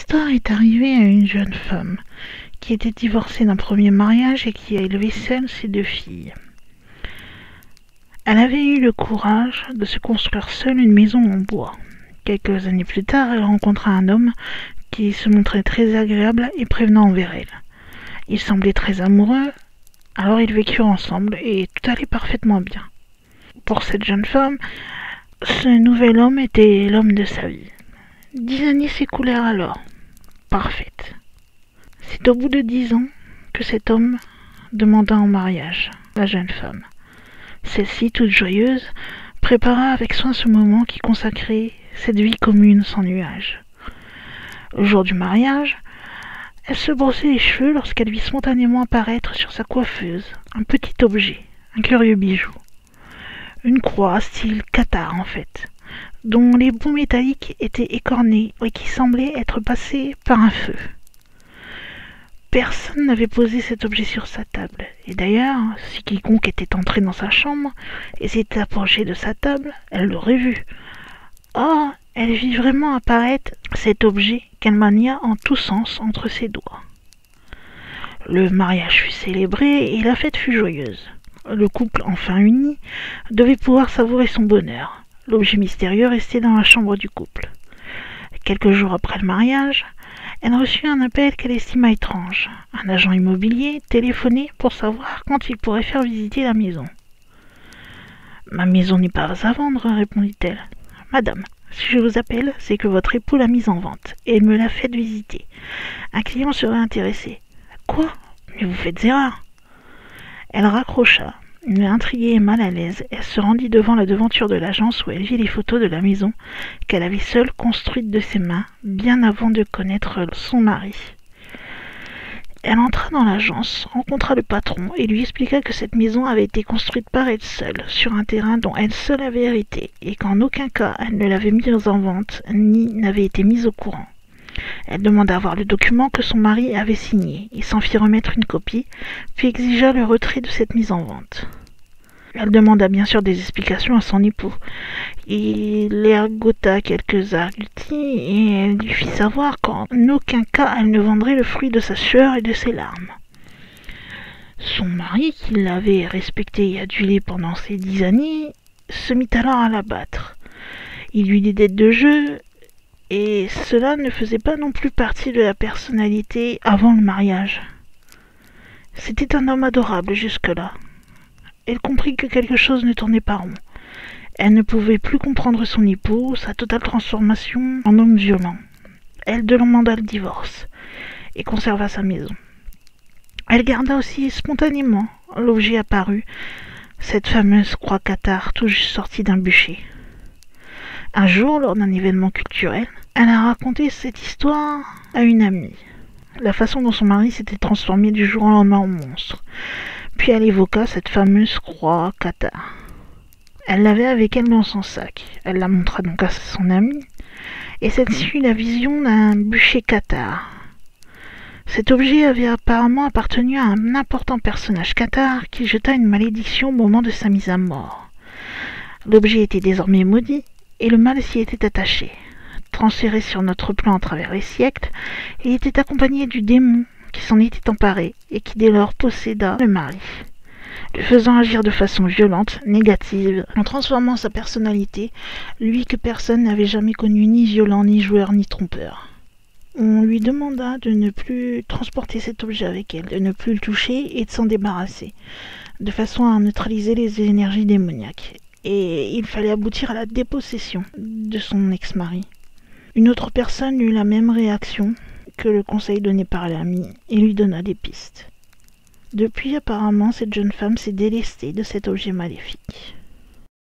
histoire est arrivée à une jeune femme qui était divorcée d'un premier mariage et qui a élevé seule ses 2 filles. Elle avait eu le courage de se construire seule une maison en bois. Quelques années plus tard, elle rencontra un homme qui se montrait très agréable et prévenant envers elle. Ils semblaient très amoureux, alors ils vécurent ensemble et tout allait parfaitement bien. Pour cette jeune femme, ce nouvel homme était l'homme de sa vie. 10 années s'écoulèrent alors, parfaites. C'est au bout de 10 ans que cet homme demanda en mariage la jeune femme. Celle-ci, toute joyeuse, prépara avec soin ce moment qui consacrait cette vie commune sans nuage. Le jour du mariage, elle se brossait les cheveux lorsqu'elle vit spontanément apparaître sur sa coiffeuse un petit objet, un curieux bijou. Une croix, style cathare en fait, dont les bouts métalliques étaient écornés et qui semblait être passés par un feu. Personne n'avait posé cet objet sur sa table, et d'ailleurs, si quiconque était entré dans sa chambre et s'était approché de sa table, elle l'aurait vu. Or, elle vit vraiment apparaître cet objet qu'elle mania en tous sens entre ses doigts. Le mariage fut célébré et la fête fut joyeuse. Le couple, enfin uni, devait pouvoir savourer son bonheur. L'objet mystérieux restait dans la chambre du couple. Quelques jours après le mariage, elle reçut un appel qu'elle estima étrange. Un agent immobilier téléphonait pour savoir quand il pourrait faire visiter la maison. « Ma maison n'est pas à vendre, répondit-elle. « Madame, si je vous appelle, c'est que votre époux l'a mise en vente et il me l'a fait visiter. Un client serait intéressé. »« Quoi ? Mais vous faites erreur !» Elle raccrocha. Mais intriguée et mal à l'aise, elle se rendit devant la devanture de l'agence où elle vit les photos de la maison qu'elle avait seule construite de ses mains, bien avant de connaître son mari. Elle entra dans l'agence, rencontra le patron et lui expliqua que cette maison avait été construite par elle seule, sur un terrain dont elle seule avait hérité, et qu'en aucun cas elle ne l'avait mise en vente, ni n'avait été mise au courant. Elle demanda à voir le document que son mari avait signé. Il s'en fit remettre une copie, puis exigea le retrait de cette mise en vente. Elle demanda bien sûr des explications à son époux. Il ergota quelques arguties et elle lui fit savoir qu'en aucun cas elle ne vendrait le fruit de sa sueur et de ses larmes. Son mari, qui l'avait respectée et adulée pendant ces 10 années, se mit alors à la battre. Il lui dit des dettes de jeu, et cela ne faisait pas non plus partie de la personnalité avant le mariage. C'était un homme adorable jusque-là. Elle comprit que quelque chose ne tournait pas rond. Elle ne pouvait plus comprendre son époux, sa totale transformation en homme violent. Elle demanda le divorce et conserva sa maison. Elle garda aussi spontanément l'objet apparu, cette fameuse croix cathare tout juste sortie d'un bûcher. Un jour, lors d'un événement culturel, elle a raconté cette histoire à une amie. La façon dont son mari s'était transformé du jour au lendemain en monstre. Puis elle évoqua cette fameuse croix cathare. Elle l'avait avec elle dans son sac. Elle la montra donc à son amie, et celle-ci eut la vision d'un bûcher cathare. Cet objet avait apparemment appartenu à un important personnage cathare qui jeta une malédiction au moment de sa mise à mort. L'objet était désormais maudit, et le mal s'y était attaché. Transféré sur notre plan à travers les siècles, il était accompagné du démon qui s'en était emparé et qui dès lors posséda le mari, le faisant agir de façon violente, négative, en transformant sa personnalité, lui que personne n'avait jamais connu ni violent, ni joueur, ni trompeur. On lui demanda de ne plus transporter cet objet avec elle, de ne plus le toucher et de s'en débarrasser, de façon à neutraliser les énergies démoniaques. Et il fallait aboutir à la dépossession de son ex-mari. Une autre personne eut la même réaction que le conseil donné par l'ami et lui donna des pistes. Depuis, apparemment, cette jeune femme s'est délestée de cet objet maléfique.